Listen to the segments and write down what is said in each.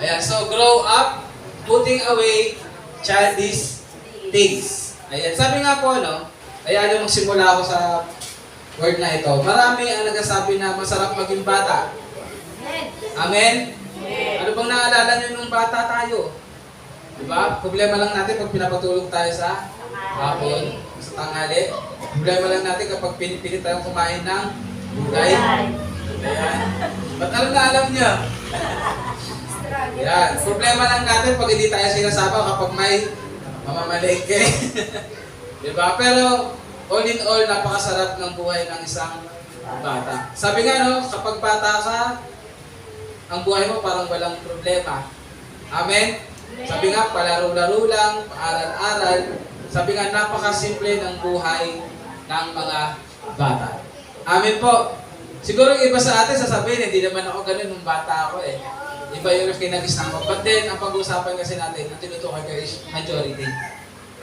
Ayan, so grow up, putting away childish things. Ayan, sabi nga po, no, ayan yung magsimula ako sa word na ito. Marami ang nagsasabi na masarap maging bata. Amen? Ano bang naalala nyo nung bata tayo? Diba? Problema lang natin pag pinapatulog tayo sa hapon, sa tanghali. Problema lang natin kapag pinipilit tayong kumain ng gulay. Ayan. Ba't ano na alam nyo? Ayan. Problema lang natin pag hindi tayo sinasama kapag may mamamalengke. Diba? Pero all in all, napakasarap ng buhay ng isang bata. Sabi nga, no, kapag bata ka, ang buhay mo parang walang problema. Amen? Sabi nga, palaro-laro lang, paaral-aral. Sabi nga, napakasimple ng buhay ng mga bata. Amen po. Siguro yung iba sa atin sasabihin, hindi naman ako ganun nung bata ako eh. Iba yung kinagis ko. But then, ang pag-usapan kasi natin, ang tinutukoy ko is majority.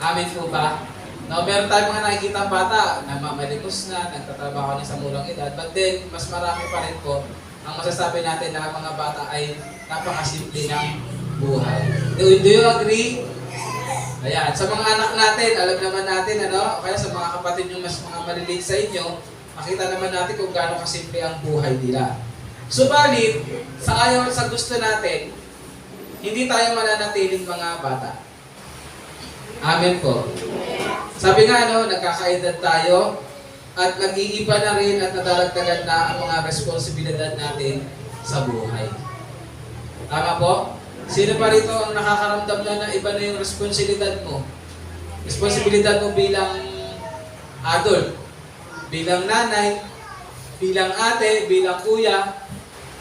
Amen po ba? No, meron tayong mga nakikita ang bata na mamalimos na, nagtatrabaho na sa murang edad. But then, mas marami pa rin po ang masasabi natin na mga bata ay napakasimple ng buhay. Do you agree? Ayan. Sa mga anak natin, alam naman natin, ano, kaya sa mga kapatid yung mas mga maliliit sa inyo, makita naman natin kung gaano kasimple ang buhay nila. Subalit, sa ayaw at sa gusto natin, hindi tayo mananatiling mga bata. Amen po. Sabi nga, no, nagkakaedad tayo at nag-iiba na rin at nadaragdagan na ang mga responsibilidad natin sa buhay. Tama po? Sino pa rito ang nakakaramdam na iba na yung responsibilidad mo? Responsibilidad mo bilang adult, bilang nanay, bilang ate, bilang kuya,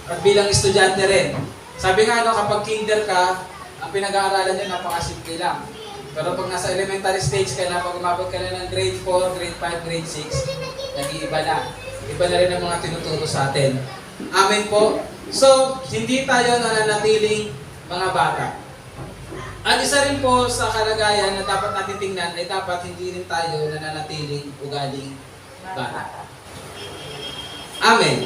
at bilang estudyante rin. Sabi nga, no, kapag kinder ka, ang pinag-aaralan nyo napakasimple lang. Pero pag nasa elementary stage ka na, pag umabot ka na ng grade 4, grade 5, grade 6, nag-iiba na. Iba na rin ang mga tinuturo sa atin. Amen po. So, hindi tayo nananatiling mga bata. At isa rin po sa kalagayan na dapat natin tingnan ay dapat hindi rin tayo nananatiling ugaling bata. Amen.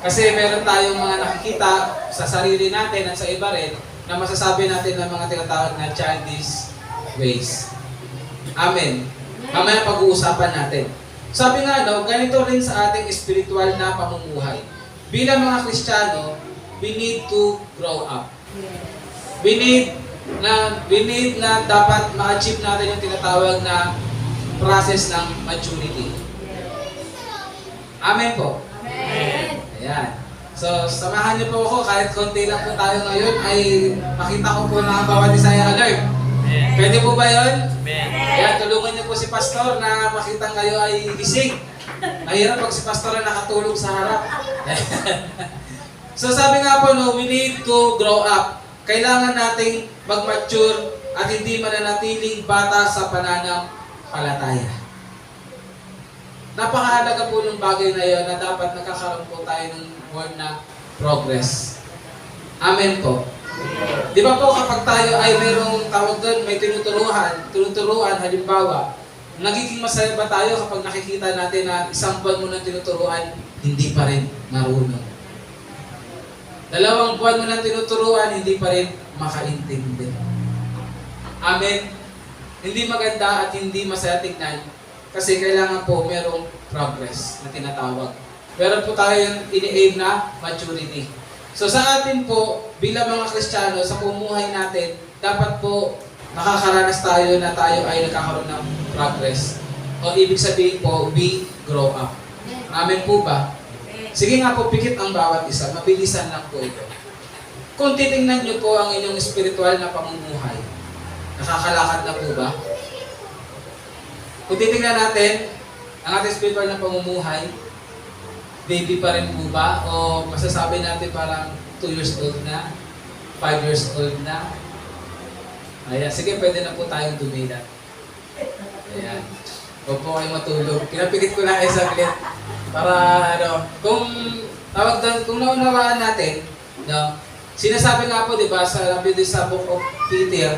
Kasi meron tayong mga nakikita sa sarili natin at sa iba rin na masasabi natin ng mga tinatawag na childish ways. Amen. Mamaya pag-uusapan natin. Sabi nga, no, ganito rin sa ating spiritual na pamumuhay. Bilang mga Kristiyano, we need to grow up. We need na dapat ma-achieve natin yung tinatawag na process ng maturity. Amen po. Amen. Ayan. So, samahan niyo po ako, kahit konti lang po tayo ngayon, ay makita ko po na ang bawat isa ay alert. Pwede po ba yun? Ayan, tulungan niyo po si Pastor na makita kayo ay gising. Mahirap pag si Pastor ay nakatulog sa harap. So, sabi nga po, no, we need to grow up. Kailangan nating mag-mature at hindi mananatiling bata sa pananampalataya. Napakahalaga po ng bagay na yun na dapat nakakaroon po tayo ng word na progress. Amen po. Di ba po kapag tayo ay mayroong tawag doon, may tinuturuan, halimbawa, nagiging masaya ba tayo kapag nakikita natin na isang buwan mo ng tinuturuan, hindi pa rin marunong. 2 buwan mo ng tinuturuan, hindi pa rin makaintindi. Amen. Hindi maganda at hindi masaya tignan kasi kailangan po mayroong progress na tinatawag. Meron po tayong ini-aim na maturity. So sa atin po, bilang mga Kristiyano, sa pumuhay natin, dapat po nakakaranas tayo na tayo ay nagkakaroon ng progress. O ibig sabihin po, we grow up. Amen po ba? Sige nga po, pikit ang bawat isa. Mabilisan lang po ito. Kung titingnan nyo po ang inyong spiritual na pamumuhay, nakakalakad na po ba? Kung titingnan natin, ang ating spiritual na pamumuhay, baby pa rin po ba? O masasabi natin parang 2 years old na, 5 years old na? Ayan, sige, pwede na po tayong dumilat. Ayan. Huwag po kayong matulog. Pinapikit ko lang saglit para kung tawag doon, kung naunawaan natin, no, sinasabi nga po, di ba, sa book of Peter,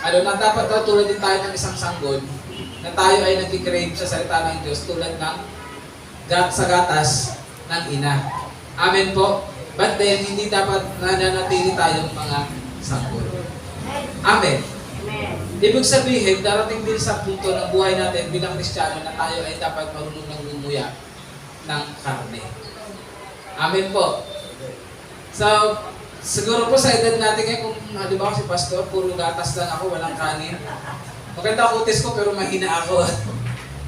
na dapat daw tulad din tayo ng isang sanggol, na tayo ay nagkikrave sa salita ng Diyos tulad ng sa gatas ng ina. Amen po. But then, hindi dapat nananatili tayong mga sanggol. Amen. Ibig sabihin, darating din sa punto ng buhay natin bilang Kristiyano na tayo ay dapat marunong ng lumuya ng karne. Amen po. So, siguro po sa edad natin ngayon, kung halimbawa si Pastor, puro gatas lang ako, walang kanin. Maganda kutis ko pero mahina ako.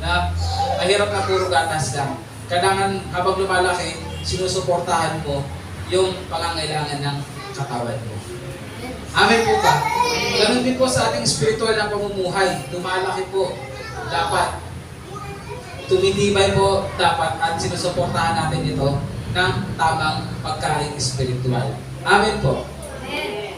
Na mahirap na puro gatas lang. Kailangan habang lumalaki, sinusuportahan mo yung pangangailangan ng katawan mo. Amen po ba? Ganun din po sa ating spiritual na pamumuhay. Lumalaki po. Dapat. Tumitibay po dapat at sinusuportahan natin ito ng tamang pagkain spiritual. Amen po.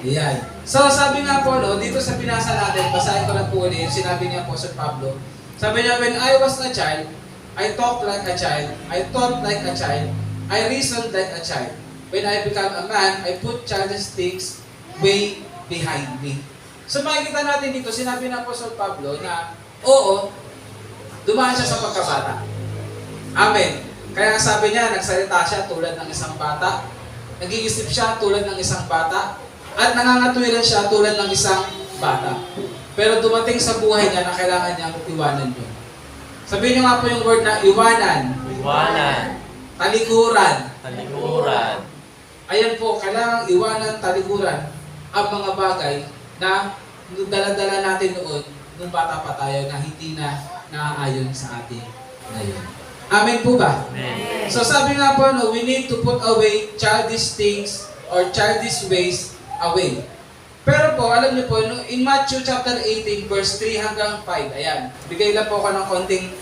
Ayan. So sabi nga po, no, dito sa binasa natin, basahin ko lang po ulit, sinabi niya po sa Pablo. Sabi niya, when I was a child, I talked like a child, I thought like a child, I reasoned like a child. When I become a man, I put childish things way behind me. So makikita natin dito, sinabi na po sa Pablo na, oo, dumaan siya sa pagkabata. Amen. Kaya sabi niya, nagsalita siya tulad ng isang bata, nag-iisip siya tulad ng isang bata, at nangangatwiran siya tulad ng isang bata. Pero dumating sa buhay niya na kailangan niyang iwanan yun. Sabihin niyo nga po yung word na iwanan. Iwanan. Talikuran. Talikuran. Ayan po, kailangan iwanan, talikuran ang mga bagay na dala-dala natin noon nung bata pa tayo na hindi na naaayon sa atin ngayon. Amen po ba? Amen. So sabi nga po, no, we need to put away childish things or childish ways away. Pero po, alam niyo po, no, in Matthew chapter 18, verse 3 hanggang 5, ayan, bigay lang po ako ng konting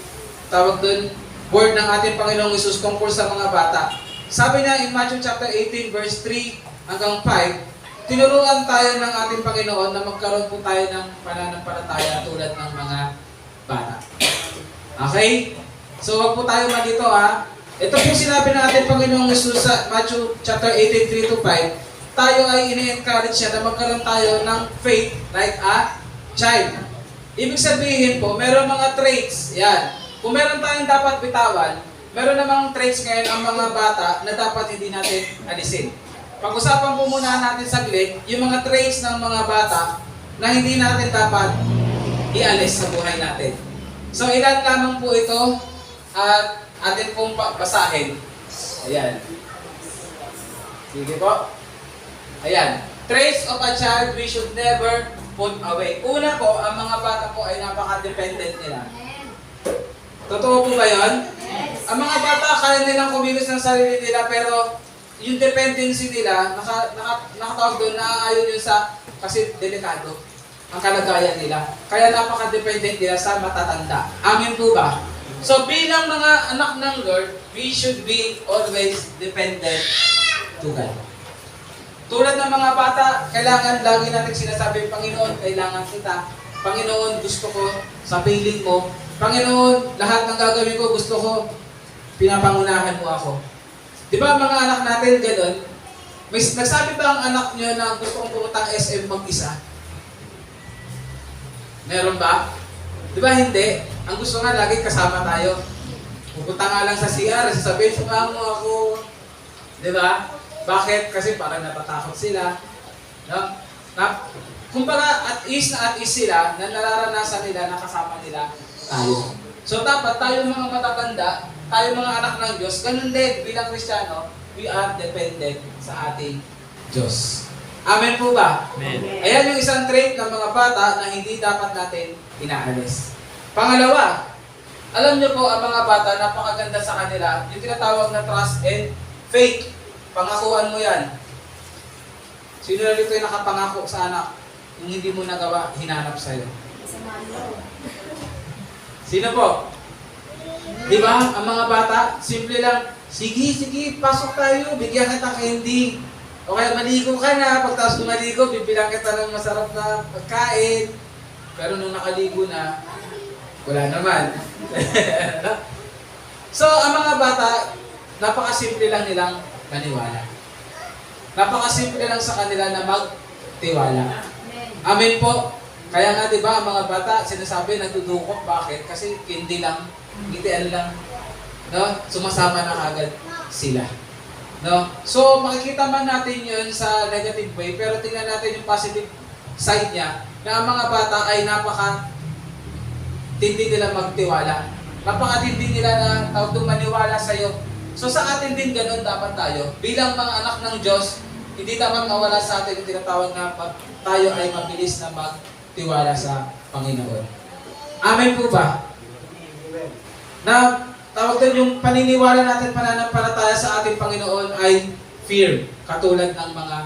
tawag doon, word ng ating Panginoong Hesus tungkol sa mga bata. Sabi niya in Matthew chapter 18, verse 3 hanggang 5, tinuruan tayo ng ating Panginoon na magkaroon po tayo ng pananampalataya tulad ng mga bata. Okay? So, wag po tayo malito ha. Ito po sinabi ng ating Panginoong Hesus sa Matthew chapter 18, 3 to 5, tayo ay ini-encourage siya na magkaroon tayo ng faith like a child. Ibig sabihin po, meron mga traits. Yan. Kung meron tayong dapat bitawan, meron namang traits ngayon ang mga bata na dapat hindi natin alisin. Pag-usapan po muna natin saglit yung mga traits ng mga bata na hindi natin dapat ialis sa buhay natin. So ilan lamang po ito at atin pong basahin. Ayan. Sige po. Ayan. Traits of a child we should never put away. Una po, ang mga bata po ay napaka-dependent nila. Totoo po ba yun? Yes. Ang mga bata, kaya nilang kumilos ng sarili nila, pero yung dependency nila, nakatawag doon, naaayon yun sa, kasi delikado ang kalagayan nila. Kaya napaka-dependent nila sa matatanda. Amin po ba? So bilang mga anak ng Lord, we should be always dependent to God. Tulad ng mga bata, kailangan lagi natin sinasabi, Panginoon, kailangan kita. Panginoon, gusto ko sa piling mo. Panginoon, lahat ng gagawin ko, gusto ko, pinapangunahan mo ako. Di ba mga anak natin gano'n? Nagsabi ba ang anak nyo na gusto kong pumunta ng SM mag-isa? Meron ba? Di ba hindi? Ang gusto nga, lagi kasama tayo. Pupunta nga lang sa CR, sasabihin, sumama mo ako. Di ba? Bakit? Kasi parang natatakot sila. No? Kumbaga, at ease sila na nararanasan nila na kasama nila tayo. So dapat tayo mga matatanda, tayo mga anak ng Diyos, ganun din bilang Kristiyano, we are dependent sa ating Diyos. Amen po ba? Amen. Ayan yung isang trait ng mga bata na hindi dapat natin inaalis. Pangalawa, alam niyo po ang mga bata, napakaganda sa kanila, yung tinatawag na trust and faith. Pangakuan mo yan. Sino na dito yung nakapangako sa anak, yung hindi mo nagawa, hinanap sa'yo? Sino po? Di ba? Ang mga bata, simple lang, sige, pasok tayo, bigyan kita candy. O kaya maligo ka na, pagtaas kung maligo, bibilang kita ng masarap na pagkain. Pero nung nakaligo na, wala naman. So, ang mga bata, napakasimple lang nilang maniwala. Napakasimple lang sa kanila na magtiwala. Amen po. Kaya nga, di ba, ang mga bata, sinasabi, nagdudukot. Bakit? Kasi hindi lang, ngitian lang. No? Sumasama na agad sila. No? So, makikita man natin yun sa negative way, pero tingnan natin yung positive side niya, na ang mga bata ay tindi nila magtiwala. Napakatindi nila na tawag doon maniwala sa iyo. So sa atin din ganun dapat tayo. Bilang mga anak ng Diyos, hindi dapat mawala sa atin yung tinatawag na tayo ay mabilis na magtiwala sa Panginoon. Amen po ba? Na tawag doon yung paniniwala natin pananampalataya sa ating Panginoon ay fear, katulad ng mga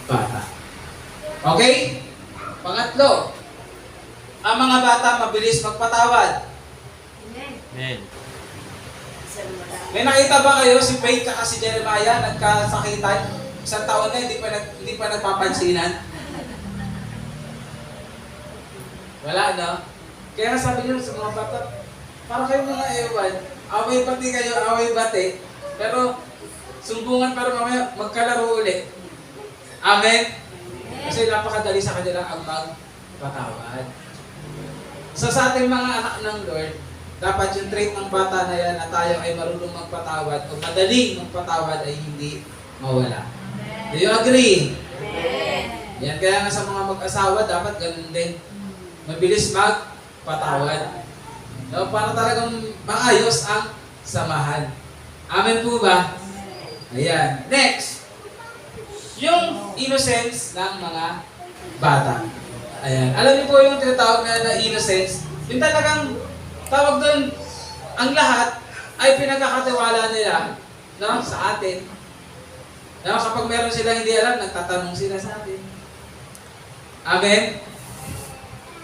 bata. Okay? Pangatlo, ang mga bata mabilis magpatawad. Amen. May nakita ba kayo si Faith at si Jeremiah nagkasakitan? Isang taon na hindi pa nagpapansinan. Wala, no? Kaya sabi niyo sa mga bata, para kayo mga ewan, away bati kayo, away bati, pero sumbungan pero mamaya magkalaro ulit. Amen? Kasi napakadali sa kanila ang magpatawad. So sa ating mga anak ng Lord, dapat yung trait ng bata na yan na tayo ay marunong magpatawad o madaling magpatawad ay hindi mawala. Do you agree? Yan, kaya nga sa mga mag-asawa, dapat ganun din. Mabilis magpatawad. No, para talagang maayos ang samahan. Amen po ba? Ayan. Next. Yung innocence ng mga bata. Ayan. Alam niyo po yung tinatawag na innocence? Yung talagang tawag doon, ang lahat ay pinagkakatiwala nila, no, sa atin. No, kapag meron sila hindi alam, nagtatanong sila sa atin. Amen?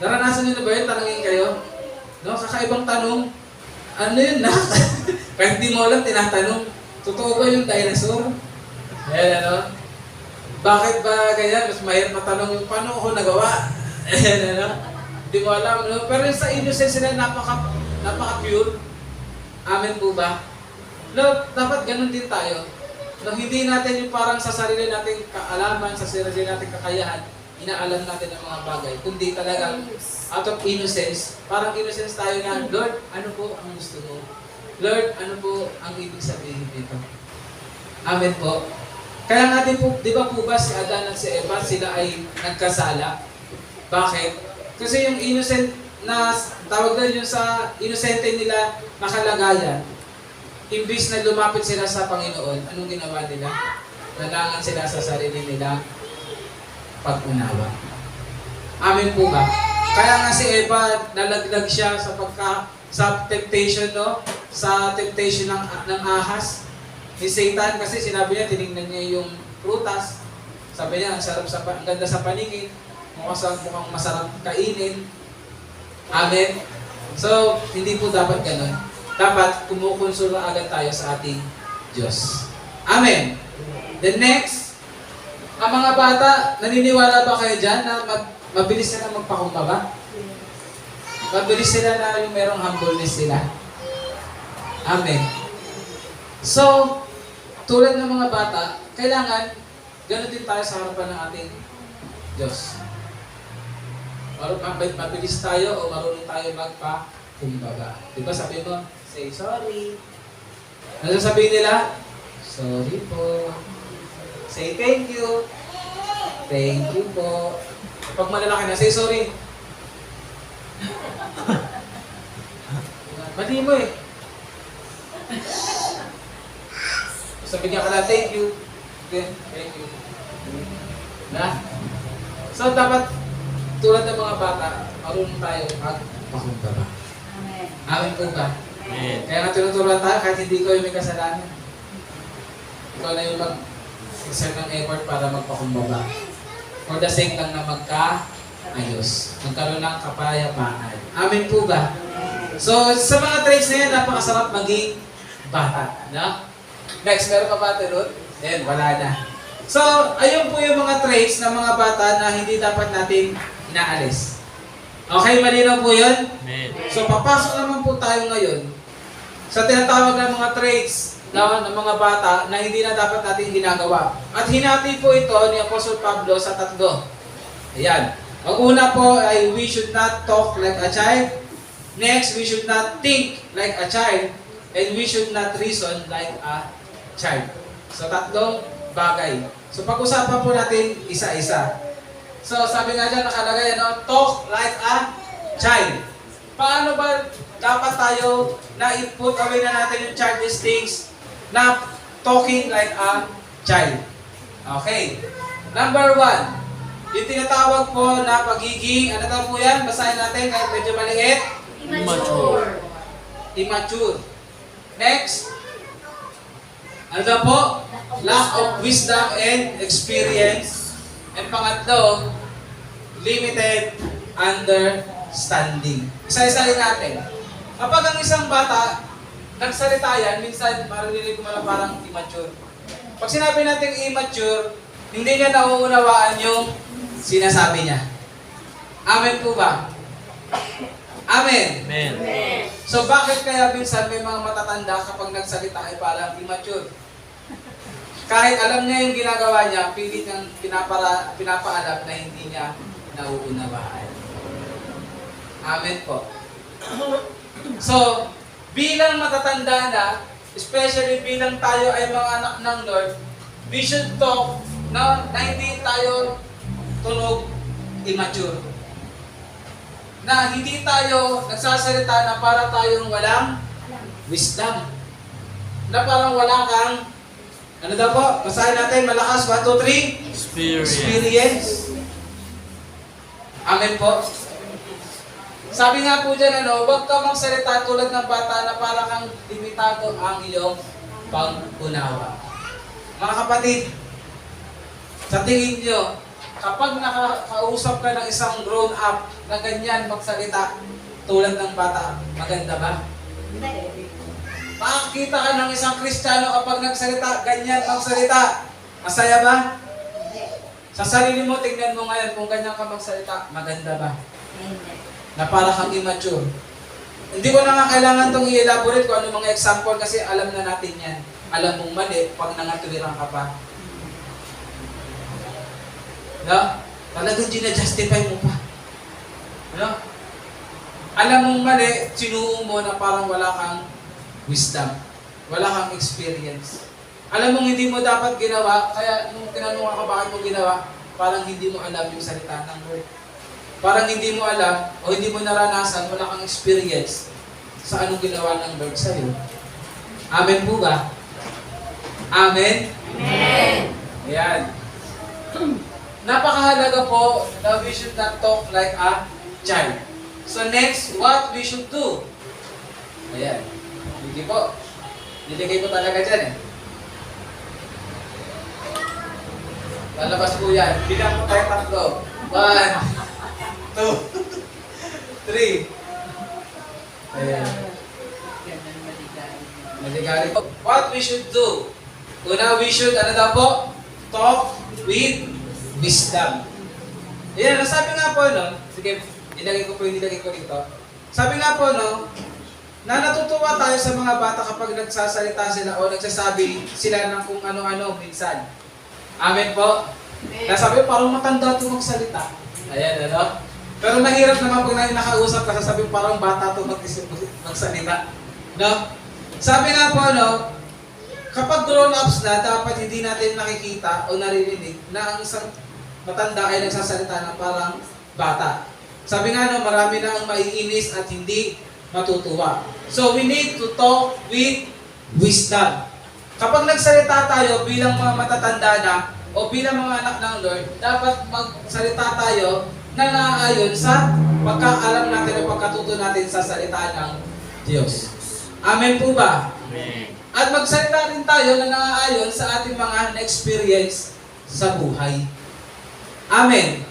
Naranasan niyo na ba yun? Tanungin kayo? No, kakaibang tanong. Ano yun na? Kahit di mo alam, tinatanong. Totoo ba yung dinosaur? Ayan, ano? Bakit ba ganyan? Mas mahirap matanong yung paano ko nagawa? Ayan, ano? Hindi mo alam, no? Pero sa innocence sila, napaka-pure. Amen po ba? No, dapat ganun din tayo. No, hindi natin yung parang sa sarili nating kaalaman, sa sarili nating kakayahan, inaalam natin ang mga bagay. Kundi talagang out of innocence, parang innocence tayo na, Lord, ano po ang gusto mo? Lord, ano po ang ibig sabihin dito? Amen po. Kaya nga din po, di ba po ba si Adan at si Eva, sila ay nagkasala? Bakit? Kasi yung innocent na tawag na yun sa inosente nila na kalagayan, imbis na lumapit sila sa Panginoon, anong ginawa nila? Nalangan sila sa sarili nila pag-unawa. Amen po ba? Kaya nga si Eva, nalaglag siya sa temptation, no? Sa temptation ng ahas ni Satan, kasi sinabi niya, tinignan niya yung prutas. Sabi niya, ang ganda sa paningin, mukhang masarap kainin. Amen? So, hindi po dapat ganun. Dapat kumukonsulta agad tayo sa ating Diyos. Amen? The next, ang mga bata, naniniwala ba kayo dyan na mabilis sila magpakumbaba? Mabilis sila na yung merong humbleness sila. Amen. So, tulad ng mga bata, kailangan ganun din tayo sa harapan ng ating Diyos. Mabilis tayo o marunong tayo magpakumbaba. Diba sabi mo, say sorry. Ano sabihin nila? Sorry po. Say thank you. Thank you po. Pag malalaki na, say sorry. Mali mo eh. Sabihin ka na, thank you. Okay, thank you. Na? So, dapat, tulad ng mga bata, marunong tayo magpakumbaba. Amen. Amen po ba? Amen. Kaya nga tinuturuan tayo kahit hindi ko yung may kasalanan. Ikaw na yung mag-exert ng effort para magpakumbaba. For the sake lang na magkaayos. Magkaroon ng kapayapaan. Amen po ba? So, sa mga traits na yan, napakasarap maging bata. No? Next, meron pa ba ito, Ruth? Ayan, wala na. So, ayun po yung mga traits ng mga bata na hindi dapat natin inaalis. Okay, malinaw po yun? Amen. So, papasok naman po tayo ngayon sa tinatawag ng mga traits ng mga bata na hindi na dapat natin ginagawa. At hinati po ito ni Apostle Pablo sa 3. Ayan. Ang una po ay we should not talk like a child. Next, we should not think like a child. And we should not reason like a child. So, tatlong bagay. So, pag-usapan po natin isa-isa. So, sabi nga dyan, nakalagay, talk like a child. Paano ba dapat tayo na i-put away na natin yung childish things na talking like a child? Okay. Number 1, yung tinatawag po na pagiging, ano daw po yan? Basahin natin kahit medyo maliit. Immature. Immature. Next. Ano daw po? Lack of wisdom and experience. And pangatlo, limited understanding. Isa-isahin natin. Kapag ang isang bata, nagsalita yan, minsan maririnig mo lang parang immature. Pag sinabi natin immature, hindi niya nauunawaan yung sinasabi niya. Amen po ba? Amen. Amen. So bakit kaya minsan may mga matatanda kapag nagsalita ay parang immature? Kahit alam niya yung ginagawa niya, pilit niyang pinapaalam na hindi niya nauunawaan. Amen po. So, bilang matatanda na, especially bilang tayo ay mga anak ng Lord, we should talk na hindi tayo tunog immature. Na hindi tayo nagsasalita na para tayong walang wisdom. Na parang wala kang, ano daw po? Basahin natin, malakas, 1, 2, 3. Experience. Amen po. Sabi nga po dyan, huwag ka magsalita tulad ng bata na para kang limitado ang iyong pag-unawa. Mga kapatid, sa tingin nyo, kapag nakakausap ka ng isang grown-up na ganyan magsalita tulad ng bata, maganda ba? Makakita ka ng isang Kristiyano kapag nagsalita, ganyan magsalita. Masaya ba? Sa sarili mo, tingnan mo ngayon kung ganyan ka magsalita, maganda ba? Na para kang immature. Hindi ko na nga kailangan itong i-elaborate kung ano mga example kasi alam na natin yan. Alam mong mali pag nangatulirang ka pa. No? Talagang ginajustify mo pa. No? Alam mong mali, sinuong mo na parang wala kang wisdom. Wala kang experience. Alam mong hindi mo dapat ginawa, kaya nung tinanong ka bakit mo ginawa, parang hindi mo alam yung salita ng Lord. Parang hindi mo alam o hindi mo naranasan, wala kang experience sa anong ginawa ng Lord sa'yo. Amen po ba? Amen? Amen. Ayan. Napakahalaga po na we should not talk like a child. So next, what we should do? Ayan. Hindi po. Niligay ko talaga dyan eh. Lalabas po yan. Bilang po tayo tatlo. 1, 2, 3. Ayan. Maligali po. What we should do? Una, we should, ano daw po? Talk with wisdom. Ayan, sabi nga po, sige, ilagay ko po yung nilagay ko dito. Sabi nga po, na natutuwa tayo sa mga bata kapag nagsasalita sila o nagsasabi sila ng kung ano-ano minsan. Amen po? Nasabi, parang matanda ito magsalita. Ayan, Pero mahirap naman pag nakausap ka, sasabi parang bata ito magsalita. No? Sabi nga po, kapag grown-ups na, dapat hindi natin nakikita o naririnig na ang isang matanda ay nagsasalita na parang bata. Sabi nga, marami na ang maiinis at hindi matutuwa. So, we need to talk with wisdom. Kapag nagsalita tayo bilang mga matatanda na o bilang mga anak ng Lord, dapat magsalita tayo na naaayon sa pagkaalam natin o pagkatuto natin sa salita ng Diyos. Amen po ba? Amen. At magsalita rin tayo na naaayon sa ating mga na-experience sa buhay. Amen.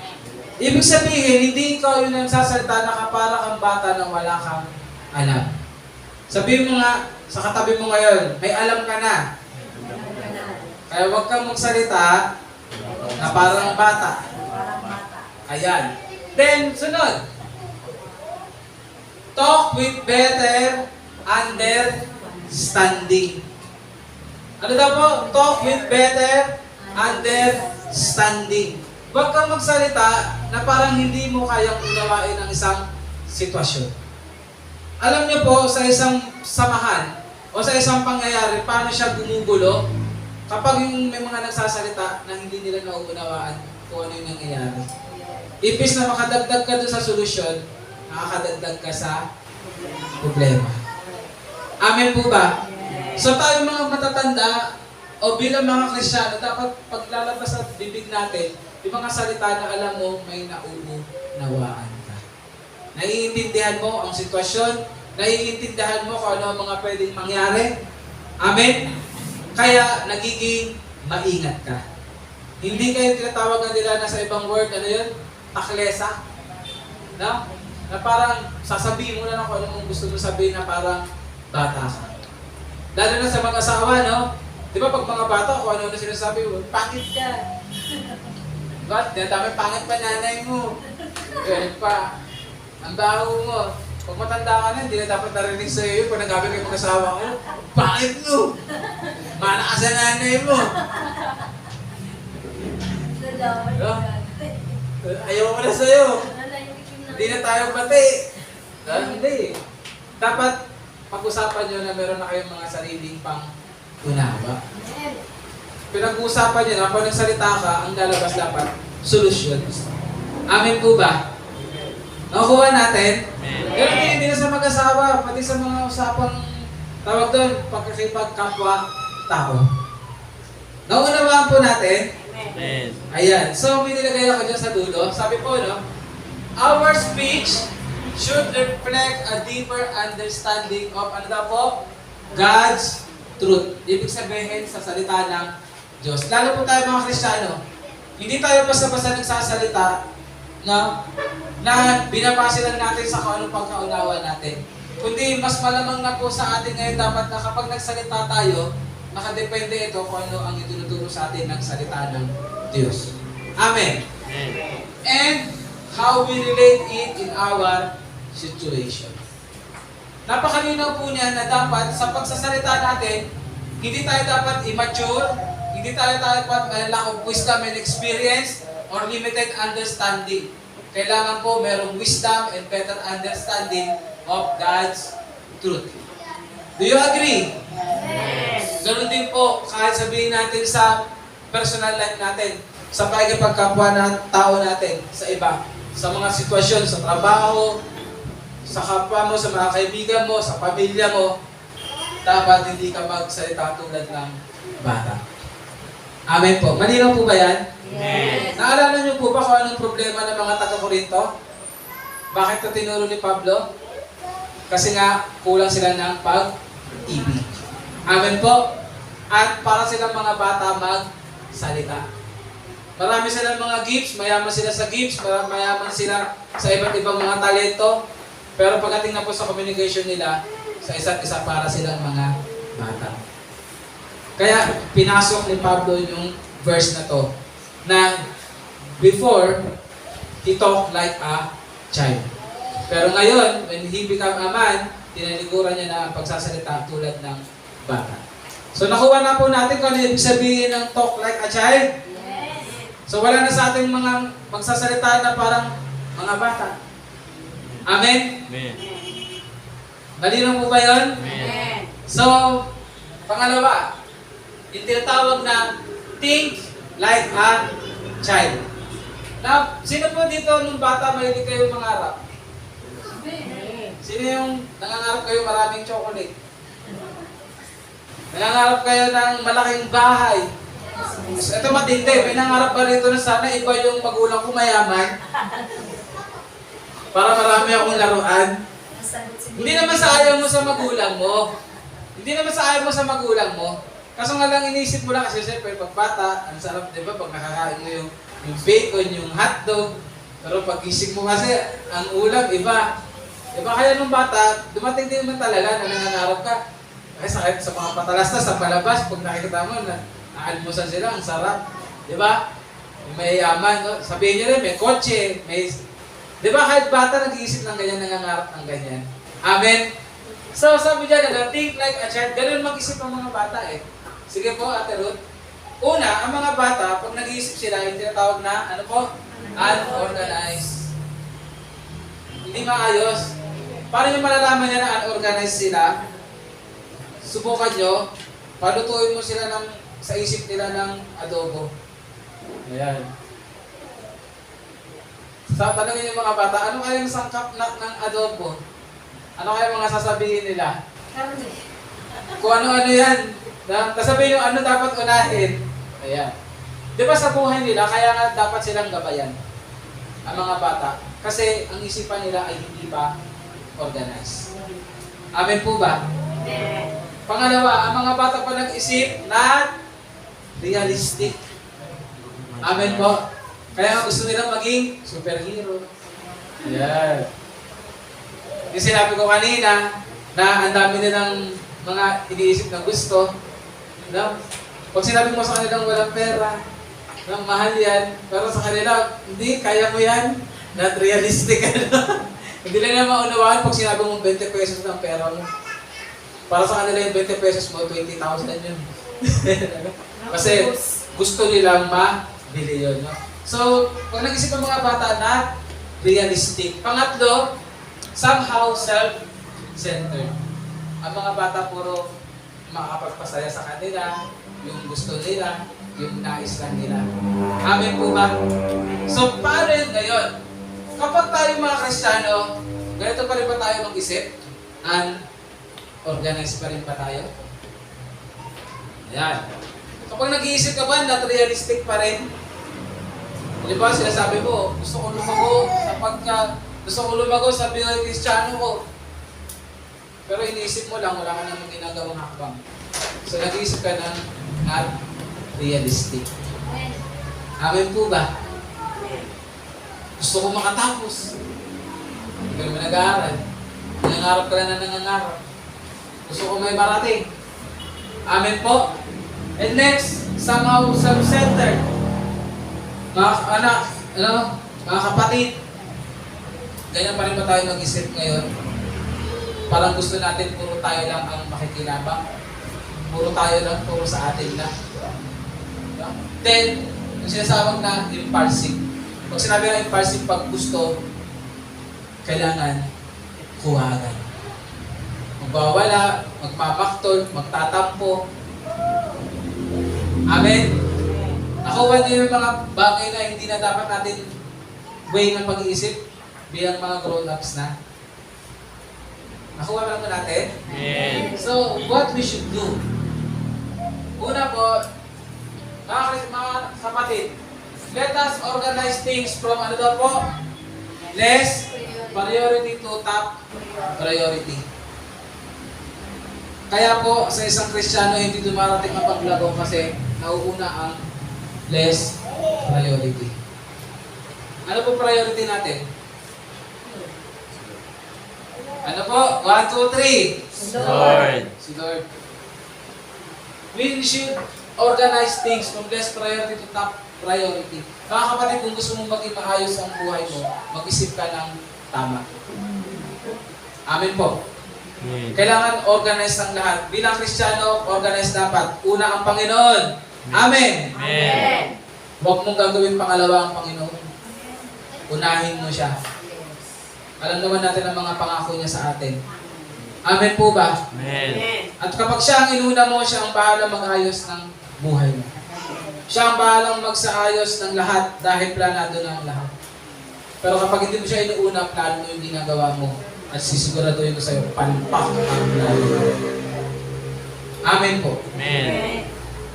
Ibig sabihin, hindi ikaw yung nagsasalita na para kang bata na wala kang alam. Sabihin mo nga, sa katabi mo ngayon, may alam ka na. Kaya huwag kang magsalita na parang bata. Ayan. Then, sunod. Talk with better understanding. Ano daw po? Talk with better understanding. Huwag kang magsalita na parang hindi mo kayang unawain ang isang sitwasyon. Alam niyo po, sa isang samahan o sa isang pangyayari, paano siya gumugulo? kapag yung may mga nagsasalita na hindi nila nauunawaan kung ano yung nangyayari. Ipis na makadagdag ka doon sa solusyon, nakakadagdag ka sa problema. Amen po ba? So tayo mga matatanda, o bilang mga Kristyano, dapat paglalabas sa bibig natin, yung mga salita na alam mo, may nauunawaan ka. Naiintindihan mo ang sitwasyon, naiintindihan mo kung ano ang mga pwedeng mangyari. Amen? Kaya nagiging maingat ka. Hindi kayo tinatawag na nila na sa ibang word, ano yun? Taklesa. No? Na parang sasabihin mo na lang kung ano mong gusto mo sabihin na parang bata ka. Lalo na sa mga asawa, no? Di ba pag mga bata, kung ano na sinasabi mo, pangit ka. Ba't? Dami pangit pa nanay mo. Ganun pa. Ang baho mo. Pag matanda ka na, hindi na dapat narinig sa iyo pag nagabi kayo mag-asawa ko, pangit mo. Mana ka sa nanay mo. No? Ayaw ko na sa'yo. Hindi na tayo pati. Hindi. Dapat pag-usapan nyo na meron na kayong mga sariling pang-unawa. Pinag-uusapan nyo na pag nagsalita ka, ang lalabas dapat solutions. Amen po ba? Nakukuha natin? Pero hindi na sa mag-asawa, pati sa mga usapang tawag doon, pagkakipag-kapwa tao. Naunawaan po natin? Amen. Ayan. So, may nilagay ako dyan sa dulo. Sabi po, no? Our speech should reflect a deeper understanding of, ano daw po? God's truth. Ibig sabihin sa salita ng Diyos. Lalo po tayo mga Kristiyano. Hindi tayo basta-basta nagsasalita, no? Na binabase lang natin sa kung anong pagkaunawa natin. Kundi mas malamang na po sa atin ngayon dapat na kapag nagsalita tayo, nakadepende ito kung ano ang itinuturo sa atin ng salita ng Diyos. Amen. Amen. And how we relate it in our situation. Napakalinaw po niya na dapat sa pagsasalita natin, hindi tayo dapat immature, hindi tayo dapat may lack of wisdom and experience or limited understanding. Kailangan po merong wisdom and better understanding of God's truth. Do you agree? Yes. Ganun din po, kahit sabihin natin sa personal life natin, sa pakikipagkapwa ng tao natin, sa iba, sa mga sitwasyon, sa trabaho, sa kapwa mo, sa mga kaibigan mo, sa pamilya mo, dapat hindi ka magsalita tulad ng bata. Amen po. Malinaw po ba yan? Yes. Naalala niyo po ba kung anong problema ng mga taga-Korinto? Bakit ito tinuro ni Pablo? Kasi nga, kulang sila ng pag-ibig. Amen po. At para silang mga bata magsalita. Marami silang mga gifts, mayaman sila sa gifts, mayaman sila sa iba't ibang mga talento. Pero pagdating na po sa communication nila, sa isa't isa para silang mga bata. Kaya pinasok ni Pablo yung verse na to, na before, he talked like a child. Pero ngayon, when he became a man, tinalikuran niya na ang pagsasalita tulad ng bata. So nakuha na po natin kung ano ibig sabihin ng talk like a child. Yes. So wala na sa ating mga magsasalita na parang mga bata. Amen? Amen. Malinaw po ba yun? Amen. So, pangalawa, yung tinatawag na think like a child. Now, sino po dito nung bata mahilig kayo mangarap? Sino yung nangangarap kayo maraming chocolate? Nangangarap kayo ng malaking bahay? Ito matindi, may nangarap ba rito na sana iba yung magulang ko mayaman? Para marami akong laruan? Hindi naman sa ayaw mo sa magulang mo. Hindi naman sa ayaw mo sa magulang mo. Kaso nga lang inisip mo lang kasi siyempre pag bata, ang sarap, di ba? Pag nakakain mo yung bacon, yung hotdog. Pero pag gising mo kasi, ang ulam, iba. Diba kaya nung bata, dumating din naman talaga na nangangarap ka. Kasi sakit sa mga patalastas, sa palabas, pag nakikita mo na naalmusan sila, ang sarap. Diba? May yaman, no? Sabihin nyo rin, may kotse, may... Diba kahit bata nag-iisip ng ganyan, nangangarap ng ganyan. Amen? So sabi dyan, think like a child, ganun mag-isip ang mga bata eh. Sige po, Ate Ruth. Una, ang mga bata, pag nag-iisip sila, yung tinatawag na, ano po? Unorganized. Hindi maayos. Paano nyo malalaman nyo na unorganized sila? Subukan nyo, palutuin mo sila ng sa isip nila ng adobo. Ayan. Sa tanongin yung mga bata, ano kaya yung sangkap ng adobo? Ano kaya mga sasabihin nila? Karne. Kung ano-ano yan. Sasabihin yung ano dapat unahin. Ayan. Di ba sa buhay nila, kaya nga dapat silang gabayan ang mga bata. Kasi ang isipan nila ay hindi pa organized. Amen po ba? Amen. Pangalawa, ang mga bata pa nag-isip na realistic. Amen po. Kaya gusto nilang maging superhero. Ayan. Yung sinabi ko kanina, na ang dami nilang mga iniisip na gusto. No? Pag sinabi mo sa kanilang walang pera, mahal yan, pero sa kanila, hindi, kaya mo yan. Not realistic. Hindi lang na maunawaan pag sinabi mong 20 pesos ng pera mo. Para sa kanila yung 20 pesos mo, 20,000 yun. Kasi gusto nilang mabili yun. No? So, pag nag-isip ang mga bata na realistic. Pangatlo, somehow self-centered. Ang mga bata puro makakapagpasaya sa kanila, yung gusto nila, yung nais lang nila. Amen po ba? So, paano yun ngayon? Kapag tayo mga Kristiyano, ganito pa rin ba tayo mag-isip? And organized pa rin ba tayo? Ayan. Kapag nag-iisip ka ba, not realistic pa rin? Di ba, sinasabi mo, gusto ko lumago sa bilang Kristiyano ko. Pero iniisip mo lang, wala ka namang ginagawang hakbang. So nag-iisip ka ng not realistic. Amen po ba? Gusto ko makatapos. Hindi ka naman nag-aaral. Nangangarap ka na nangangarap. Gusto ko may marating. Amen po. And next, somehow self-centered. Mga anak, mga kapatid, ganyan pa rin ba tayo mag-isip ngayon? Parang gusto natin puro tayo lang ang makikinabang. Puro tayo lang, puro sa atin lang. Then, yung sinasawag na impulsive. Pag sinabi na impulsive, pag gusto, kailangan kuhagan. Magbawala, magmamaktol, magtatampo. Amen? Nakuha niyo yung mga bagay na hindi na dapat natin way ng pag-iisip bilang mga grown-ups na. Nakuha ba natin? Amen. So, what we should do? Una po, mga kapatid, let us organize things from ano daw po? Less priority to top priority. Kaya po, sa isang Kristiyano, hindi dumarating ang paglago kasi nauuna ang less priority. Ano po priority natin? Ano po? 1, 2, 3. Lord. Si Lord. We should organize things from less priority to top priority. Mga kapatid, kung gusto mong maging maayos ang buhay mo, mag-isip ka ng tama. Amen po. Amen. Kailangan organize ang lahat. Bilang Kristiyano, organize dapat. Una ang Panginoon. Amen. Amen. Huwag mong gagawin pangalawa ang Panginoon. Unahin mo siya. Alam naman natin ang mga pangako niya sa atin. Amen po ba? Amen. At kapag siya ang inuna mo, siya ang bahala mag-ayos ng buhay mo. Siya ang bahalang magsaayos ng lahat dahil planado na ang lahat. Pero kapag hindi mo siya inuuna, plano mo yung ginagawa mo at sisiguraduhin ko sa'yo, palpak ang plano. Amen po. Amen.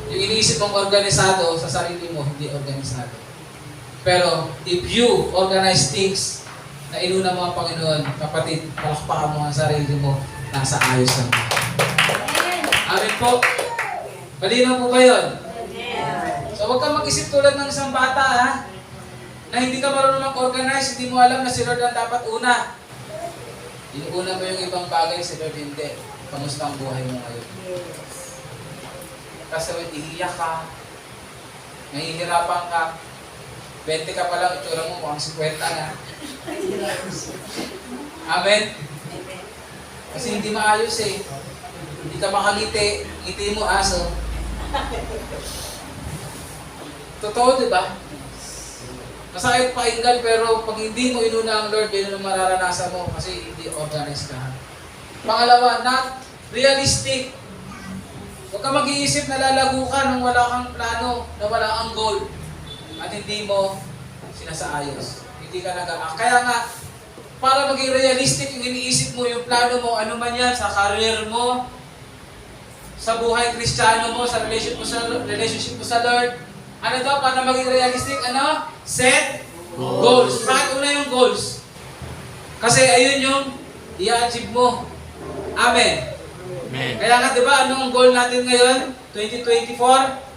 Yung iniisip mong organisado sa sarili mo, hindi organisado. Pero if you organize things na inuna mo ang Panginoon, kapatid, palakpakan mo ang sarili mo, nasa ayos lang. Amen po. Malinaw po ba yun? So huwag kang mag-isip tulad ng isang bata, ha? Na hindi ka marunong mag-organize, hindi mo alam na si Lord ang dapat una. Inuuna mo yung ibang bagay, si Lord hindi. Kamusta ang buhay mo ngayon? Kasi iiyak ka, nahihirapan ka, 20 ka pa lang, itsura mo mukhang 50 na. Amen? Kasi hindi maayos eh. Hindi ka makangiti, ngiti mo aso. Totoo, di ba? Masakit pakinggan, pero pag hindi mo inuna ang Lord, yun ang mararanasan mo kasi hindi organized ka. Pangalawa, not realistic. Huwag ka mag-iisip na lalago ka nang wala kang plano, na wala kang goal, at hindi mo sinasaayos. Hindi ka nag-aak. Kaya nga, para maging realistic yung iniisip mo, yung plano mo, ano man yan, sa career mo, sa buhay kristyano mo, sa relationship mo sa Lord. Ano daw, para maging realistic, ano? Set goals. Bakit una yung goals? Kasi ayun yung i-achieve mo. Amen. Amen. Kaya nga, di ba, ano ang goal natin ngayon? 2024?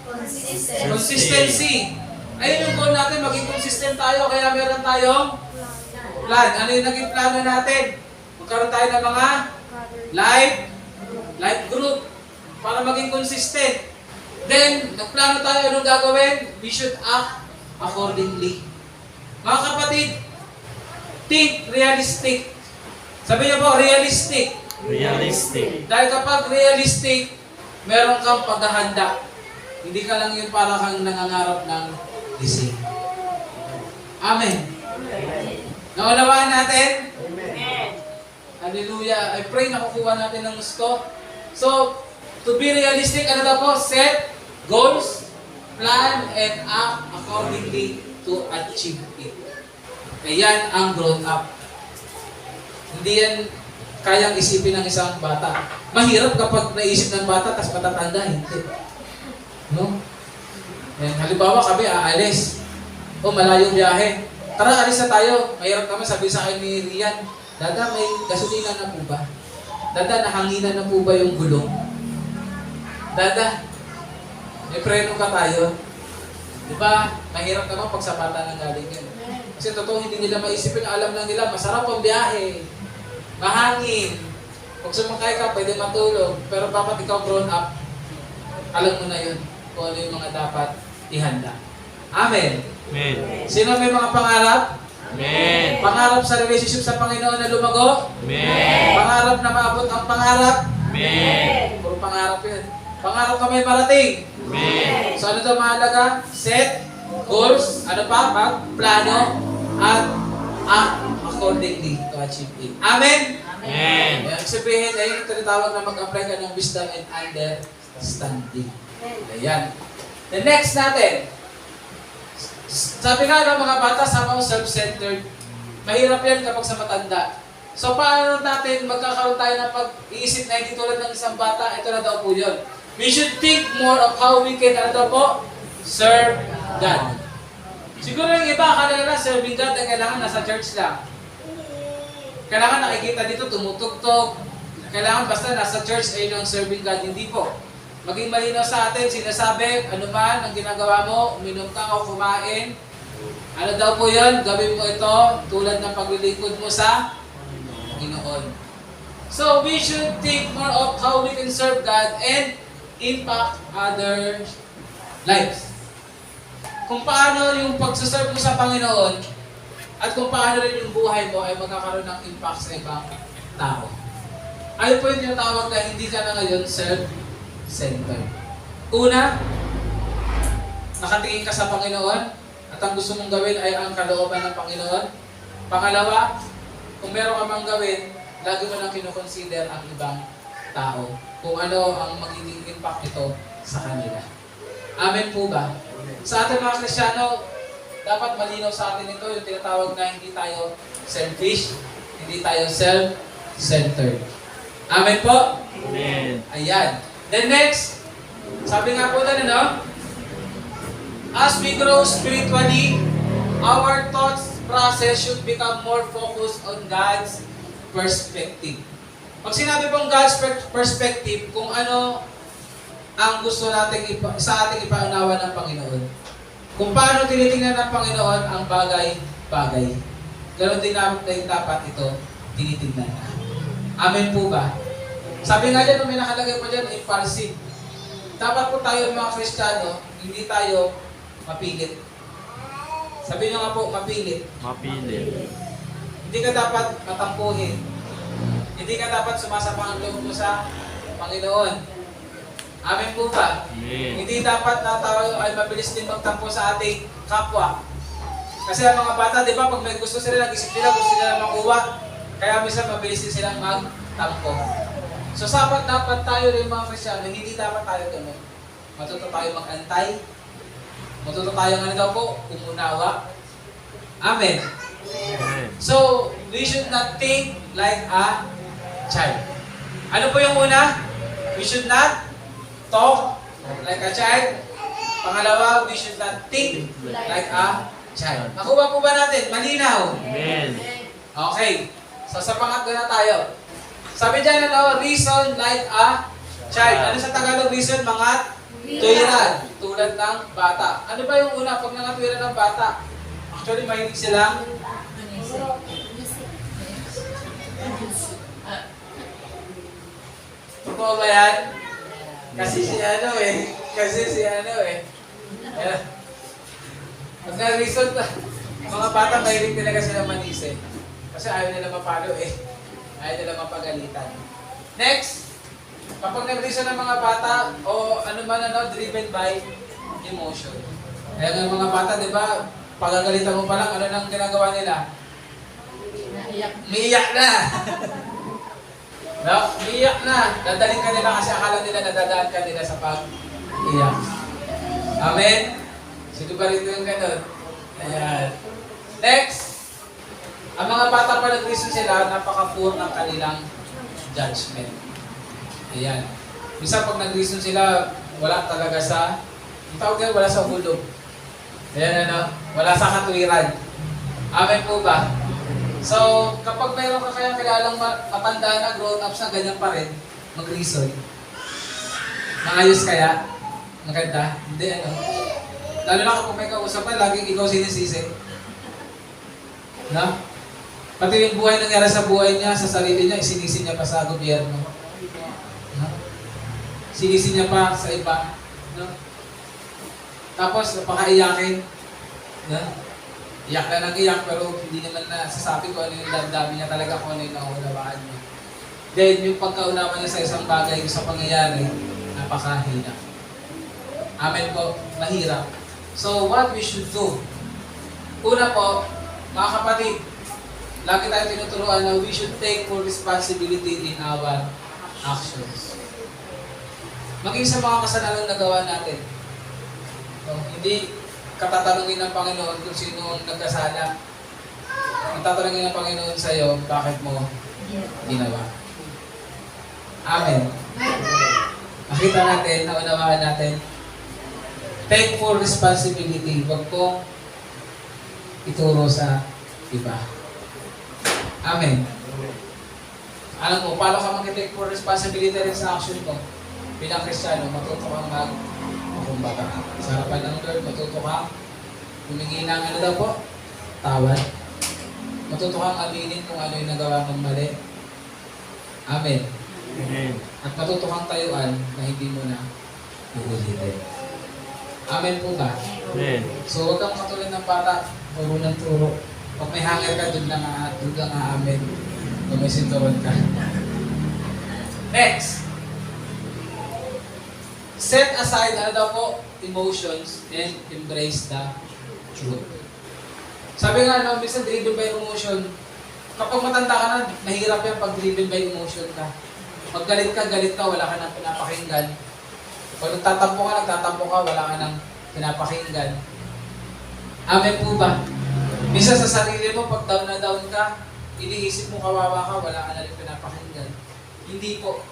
Consistent. Consistency. Ayun yung goal natin, maging consistent tayo, kaya meron tayong plan. Ano yung naging plano natin? Magkaroon tayo ng mga life group para maging consistent. Then, nagplano tayo anong gagawin? We should act accordingly. Mga kapatid, think realistic. Sabi niyo po, realistic. Realistic. Dahil kapag realistic, meron kang paghahanda. Hindi ka lang yun para kang nangangarap ng gising. Amen. Naunawaan natin? Amen. Hallelujah. I pray nakukuha natin ng gusto. So, to be realistic, ano daw po? Set goals, plan, and act accordingly to achieve it. Ayan ang grown up. Hindi yan kayang isipin ng isang bata. Mahirap kapag naisip ng bata, tas matatanda, hindi. No? Ayan, halimbawa kami aalis. O malayong biyahe. Tara, alis na tayo. Mahirap naman sabi sa akin ni Rian, Dada, may gasolina na po ba? Dada, nahanginan na po ba yung gulong? Dada, may preno ka tayo. Di ba? Mahirap naman pag sa bata nang galing yan. Kasi totoo, hindi nila maisipin, alam lang nila, masarap ang biyahe. Mahangin. Pag sumakay ka, pwede matulog. Pero dapat ikaw grown up, alam mo na yun kung ano yung mga dapat ihanda. Amen. Amen. Sino may mga pangarap? Amen. Pangarap sa relationship sa Panginoon na lumago? Amen. Pangarap na maabot ang pangarap? Amen. Puro pangarap yun. Pangarap ka may marating. Amen. So ano ito mahalaga? Set goals, ano pa? Plano, at act accordingly to achieve it. Amen? Amen. Ibig sabihin, ayun yung tinatawag na mag-apply ka ng wisdom and understanding. Ayan. The next natin. Sabi nga ng mga bata, somehow self-centered. Mahirap yan kapag sa matanda. So paano natin magkakaroon tayo ng pag-iisip na hindi tulad ng isang bata? Ito na daw po yun. We should think more of how we can, ano daw po? Serve God. Siguro yung iba, akala nila serving God ay kailangan nasa church lang. Kailangan nakikita dito, tumutugtog. Kailangan basta nasa church ay yung serving God. Hindi po. Maging malinaw sa atin, sinasabi, ano man ang ginagawa mo, uminom ka o kumain. Ano daw po yun? Gawin mo ito tulad ng paglilingkod mo sa Panginoon. So, we should think more of how we can serve God and impact others' lives. Kung paano yung pagsaserve mo sa Panginoon at kung paano rin yung buhay mo ay magkakaroon ng impact sa ibang tao. Ayun po yung tinatawag na hindi ka na ngayon self-centered. Una, nakatingin ka sa Panginoon at ang gusto mong gawin ay ang kalooban ng Panginoon. Pangalawa, kung meron ka mang gawin, lagi mo lang kinoconsider ang ibang tao kung ano ang magiging impact nito sa kanila. Amen po ba? Sa ating mga Kristyano, dapat malinaw sa atin ito yung tinatawag na hindi tayo selfish, hindi tayo self-centered. Amen po? Amen. Ayan. Then next, sabi nga po doon, ano? As we grow spiritually, our thoughts process should become more focused on God's perspective. Pag sinabi pong God's perspective, kung ano ang gusto nating sa ating ipaunawa ng Panginoon. Kung paano tinitingnan ng Panginoon ang bagay-bagay. Ganon din dapat ito tinitingnan. Amen po ba? Sabi nga dyan, may nakalagay pa dyan, impulsive. Dapat po tayo mga Kristiyano, hindi tayo mapilit. Sabi nyo nga po, mapilit. Mapili. Hindi ka dapat matampuhin. Hindi ka dapat sumasama ang loob mo sa Panginoon. Amen po ba? Amen. Hindi dapat na tayo ay mabilis din magtampo sa ating kapwa. Kasi ang mga bata, di ba, pag may gusto sila, nag-isip nila, gusto nila makuha. Kaya minsan mabilis din silang magtampo. So dapat tayo rin mga Kristiyano, hindi dapat tayo ganun. Matuto tayo mag-antay. Matuto tayo ano daw po, umunawa. Amen. Amen. So, we should not think like a child. Ano po yung una? We should not talk like a child. Pangalawa, we should not think like a child. Nakuha po ba natin? Malinaw. Amen. Okay. So, sa pangatlo na tayo. Sabi dyan, reason like a child. Ano sa Tagalog reason? Mga tuwiran. Tulad ng bata. Ano ba yung una pag nangatwiran ng bata? Actually, mahilig silang totoo ba yan? Kasi si ano eh. Yeah. Pag na-reason, mga bata mahilig talaga sila manise. Kasi ayaw nila mapalo eh. Ayaw nila mapagalitan. Next, kapag nag-reason ng mga bata o ano man driven by emotion. Kaya ng mga bata, di ba, pagagalitan mo pa lang, ano nang ginagawa nila? Umiiyak na! No? Umiiyak na! Dadaling ka nila kasi akala nila nadadaan ka nila sa pag-iyak. Amen? Sino ba rin yung ganun? Ayan. Next! Ang mga bata pa nag-reason sila, napaka-poor ng kanilang judgment. Ayan. Minsan pag nag-reason sila, wala talaga sa, ang tawag yan, wala sa hulog. Ayan wala sa katwiran. Amen po ba? So, kapag mayroon ka kaya kilalang matanda na, grown-ups na, ganyan pa rin, mag-reason. Maayos kaya? Maganda? Hindi, Lalo na kapag may kausapan, laging ikaw sinisisi. No? Pati yung buhay nangyari sa buhay niya, sa sarili niya, isinisi niya pa sa gobyerno. No? Sinisi niya pa sa iba. No? Tapos, napakaiyakin. No? Iyak na ng iyak, pero hindi naman na sasabi ko ano yung damdamin niya talaga, kung ano yung naunawaan niya. Then, yung pagkaunawa niya sa isang bagay, sa pangyayari, napakahirap. Amen po, mahirap. So, what we should do? Una po, mga kapatid, lagi tayo tinuturuan na we should take full responsibility in our actions. Maging sa mga kasalanan na gawa natin. So, hindi katatanungin ng Panginoon kung sino ang nagkasala. Ang tatanungin ng Panginoon sa iyo, bakit mo ginawa. Amen. Makita natin, naunawaan natin, take full responsibility. Huwag kong ituro sa iba. Amen. Alam mo, paano ka mag-take full responsibility rin sa action mo? Bilang Kristiyano, matuto kang kumbaga. Sa harapan ng Lord, matuto kang humingi ng ano daw po? Tawad. Matuto kang aminin kung ano yung nagawa mong mali. Amen. Amen. At matuto kang tayuan na hindi mo na uulitin. Amen po ba? Amen. So huwag kang katulad ng bata, puro ng turo. Pag may hanger ka, doon ka nga amen. Kung may sinturon ka. Next. Set aside, ano daw po, emotions and embrace the truth. Sabi nga, minsan driven by emotion. Kapag matanda ka na, mahirap yan pag driven by emotion ka. Pag galit ka, wala ka nang pinapakinggan. Pag nagtatampo ka, wala ka nang pinapakinggan. Amen po ba? Minsan sa sarili mo, pag down na down ka, iniisip mo kawawa ka, wala ka na rin pinapakinggan. Hindi po.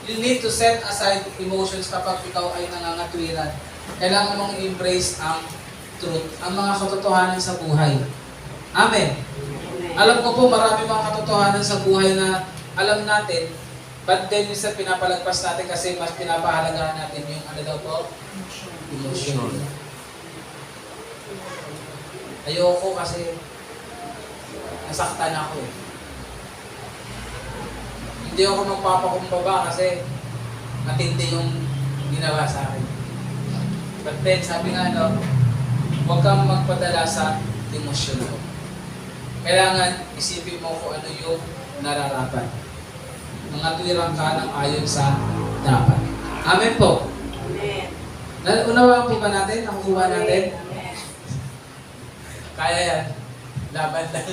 You need to set aside emotions kapag ikaw ay nangangatwiran. Kailangan mong embrace ang truth, ang mga katotohanan sa buhay. Amen. Alam ko po, marami mga katotohanan sa buhay na alam natin, but then minsan pinapalagpas natin kasi mas pinapahalagahan natin yung ano daw po? Emotion. Ayoko kasi nasaktan ako eh. Hindi ako magpapakumbaba kasi matindi yung ginawa sa akin. But then, sabi nga huwag kang magpadala sa emosyon mo. Kailangan isipin mo kung ano yung nararapat. Mga tuwirang ka ng ayon sa dapat. Amen po. Amen. Unawaan po ba natin? Nakukuha natin? Amen. Kaya yan. Laban lang.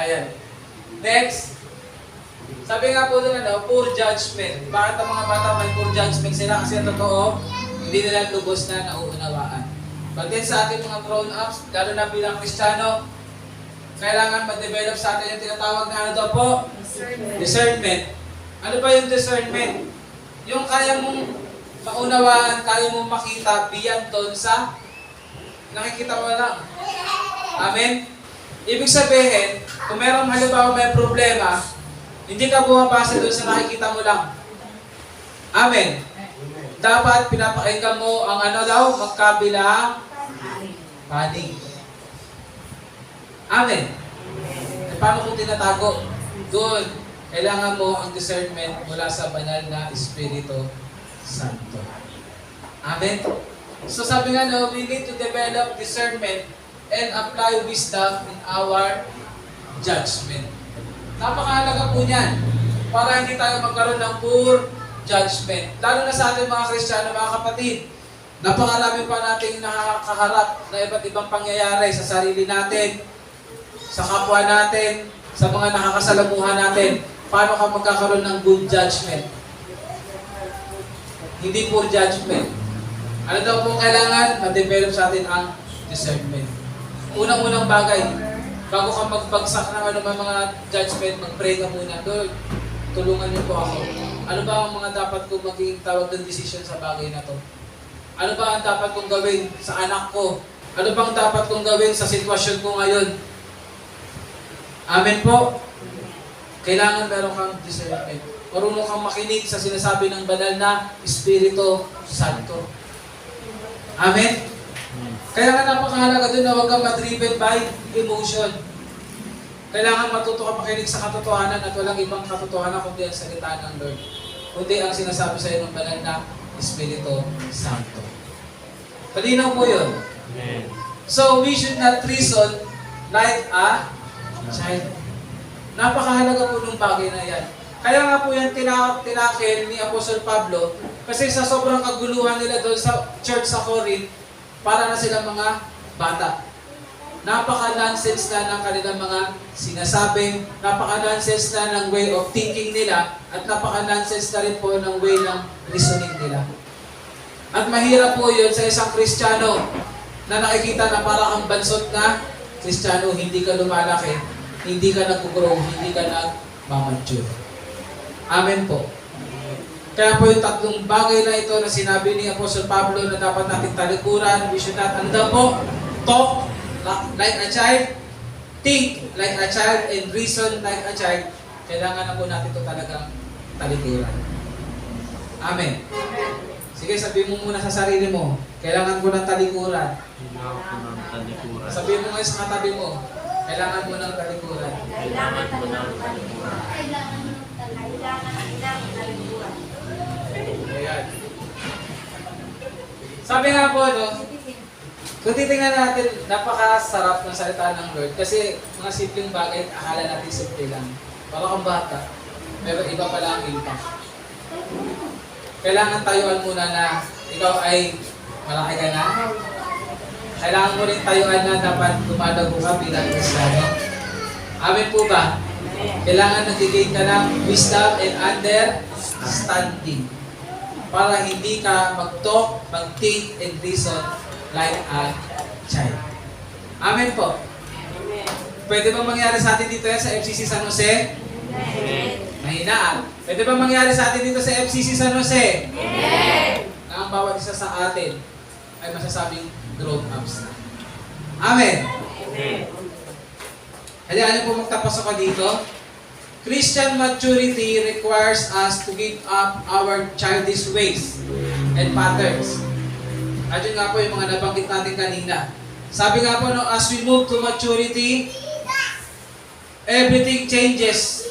Ayan. Next. Sabi nga po doon, poor judgment. Bakit ang mga bata may poor judgment sila? Kasi ang totoo, hindi nila lubos na nauunawaan. But then sa ating mga grown-ups, lalo na bilang Kristiyano, kailangan ma-develop sa atin yung tinatawag na ano daw po? Discernment. Ano ba yung discernment? Yung kaya mong maunawaan, kaya mong makita beyond doon sa nakikita mo lang. Amen? Ibig sabihin, kung merong halimbawa may problema, hindi ka bumabasa doon sa nakikita mo lang. Amen? Dapat pinapakinggan mo ang ano daw, magkabilang panig. Amen? E paano kung tinatago? Doon, kailangan mo ang discernment mula sa banal na Espiritu Santo. Amen? So sabi nga we need to develop discernment and apply wisdom in our judgment. Napakahalaga po niyan para hindi tayo magkaroon ng poor judgment. Lalo na sa ating mga Kristiyano, mga kapatid, napakarami pa nating nakakaharap na iba't ibang pangyayari sa sarili natin, sa kapwa natin, sa mga nakakasalamuhan natin. Paano ka magkakaroon ng good judgment? Hindi poor judgment. Ano daw po kailangan? Ma-develop sa atin ang discernment. Unang-unang bagay, bago ka magbagsak ng ano mga judgment, mag-pray ka muna. Lord, tulungan niyo po ako. Ano ba ang mga dapat kong maging tawag ng decision sa bagay na to? Ano ba ang dapat kong gawin sa anak ko? Ano bang dapat kong gawin sa sitwasyon ko ngayon? Amen po. Kailangan meron kang discernment. Marunong kang makinig sa sinasabi ng banal na Espiritu Santo. Amen? Kaya nga napakahalaga doon na huwag kang madriven by emotion. Kailangan matuto ka makinig sa katotohanan at walang ibang katotohanan kundi ang salita ng Lord. Kundi ang sinasabi sa iyo ng banal na Espiritu Santo. Kalinaw po yun. Amen. So, we should not reason like a child. Napakahalaga po ng bagay na yan. Kaya nga po yan tinakil ni Apostol Pablo kasi sa sobrang kaguluhan nila doon sa church sa Corinth, para na silang mga bata. Napaka-nonsense na ng kanilang mga sinasabing, napaka-nonsense na ng way of thinking nila, at napaka-nonsense na rin po ng way ng reasoning nila. At mahirap po yun sa isang Kristiyano na nakikita na parang ang bansot na Kristiyano, hindi ka lumalaki, hindi ka nag-grow, hindi ka nag-mature. Amen po. Kaya po yung tatlong bagay na ito na sinabi ni Apostol Pablo na dapat natin talikuran, we should not, ano daw po? Talk like a child, think like a child, and reason like a child. Kailangan na po natin ito talagang talikuran. Amen. Sige, sabihin mo muna sa sarili mo, kailangan ko ng talikuran. Kailangan ko ng talikuran. Sabihin mo ngayon sa katabi mo, kailangan mo ng talikuran. Kailangan ko ng talikuran. Kailangan ng talikuran. Ayan. Sabi nga po, kung titingnan natin, napakasarap ng salita ng Lord kasi mga simpleng bagay, akala natin simple lang. Para kang bata, pero iba pala ang impact. Kailangan tayuan muna na ikaw ay malaki ka na. Kailangan mo rin tayuan na dapat dumadago ka bilang Kristiyano. Amen po ba? Kailangan nagiging ka ng wisdom and understanding para hindi ka mag-talk, mag-think, and reason like a child. Amen po. Pwede ba mangyari sa atin dito yan sa FCC San Jose? Mahina ah. Pwede ba mangyari sa atin dito sa FCC San Jose? Na ang bawat isa sa atin ay masasabing grown-ups na. Amen. Hayaan niyo po magtapos ako dito. Christian maturity requires us to give up our childish ways and patterns. At yun nga po yung mga nabanggit natin kanina. Sabi nga po, as we move to maturity, everything changes.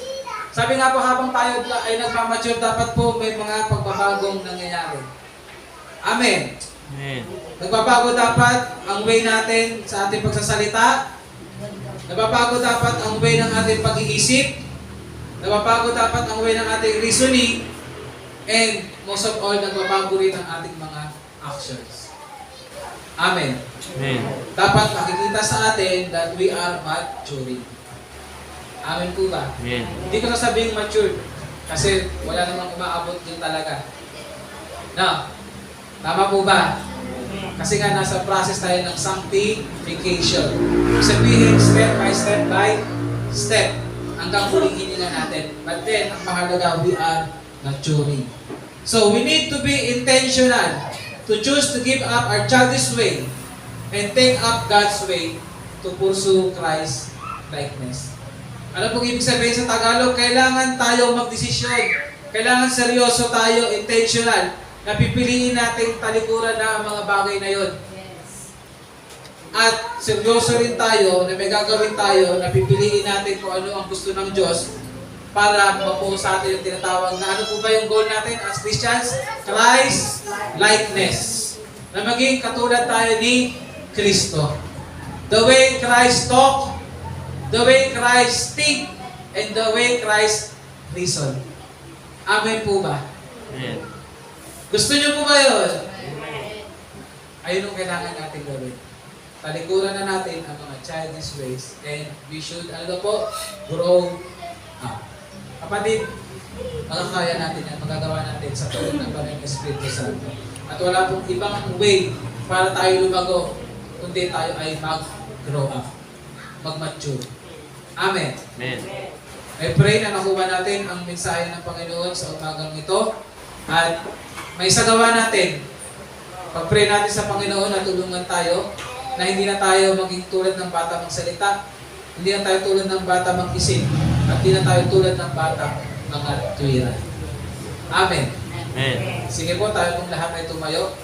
Sabi nga po, habang tayo ay nagmamature, dapat po may mga pagbabagong nangyayari. Amen. Amen. Nagbabago dapat ang way natin sa ating pagsasalita. Nagbabago dapat ang way ng ating pag-iisip. Nagbabago dapat ang way ng ating reasoning. And most of all, nagbabago rin ang ating mga actions. Amen. Amen. Dapat makikita sa atin that we are maturing. Amen po ba? Amen. Hindi ko sasabing matured kasi wala namang umaabot din talaga. No? Tama po ba? Kasi nga nasa process tayo ng sanctification. Sabihin step by step hanggang huling hininga natin. But then, ang mahalaga, we are maturing. So, we need to be intentional to choose to give up our childish way and take up God's way to pursue Christ likeness. Ano pong ibig sabihin sa Tagalog? Kailangan tayo magdesisyon. Kailangan seryoso tayo, intentional, na pipiliin natin talikuran na ang mga bagay na yon. At seryoso rin tayo na may gagawin tayo na pipiliin natin kung ano ang gusto ng Diyos para mapuo sa atin yung tinatawag na ano po ba yung goal natin as Christians? Christ likeness. Na maging katulad tayo ni Kristo. The way Christ talk, the way Christ think, and the way Christ reason. Amen po ba? Amen. Gusto niyo po ba yun? Ayun ang kailangan natin gawin. Talikuran na natin ang mga childish ways and we should, ano po, grow up. Kapatid, makakaya natin yan, magagawa natin sa tulong ng Panginoong Espiritu Santo. At wala pong ibang way para tayo lumago, kundi tayo ay mag-grow up, mag-mature. Amen. Amen. I pray na nakuha natin ang mensahe ng Panginoon sa umagang ito at may sagawa natin. Pag-pray natin sa Panginoon na tulungan tayo na hindi na tayo maging tulad ng bata magsalita, hindi na tayo tulad ng bata mag-isip, at hindi na tayo tulad ng bata mga tuwiran. Amen. Amen. Sige po, tayo pong lahat ay tumayo.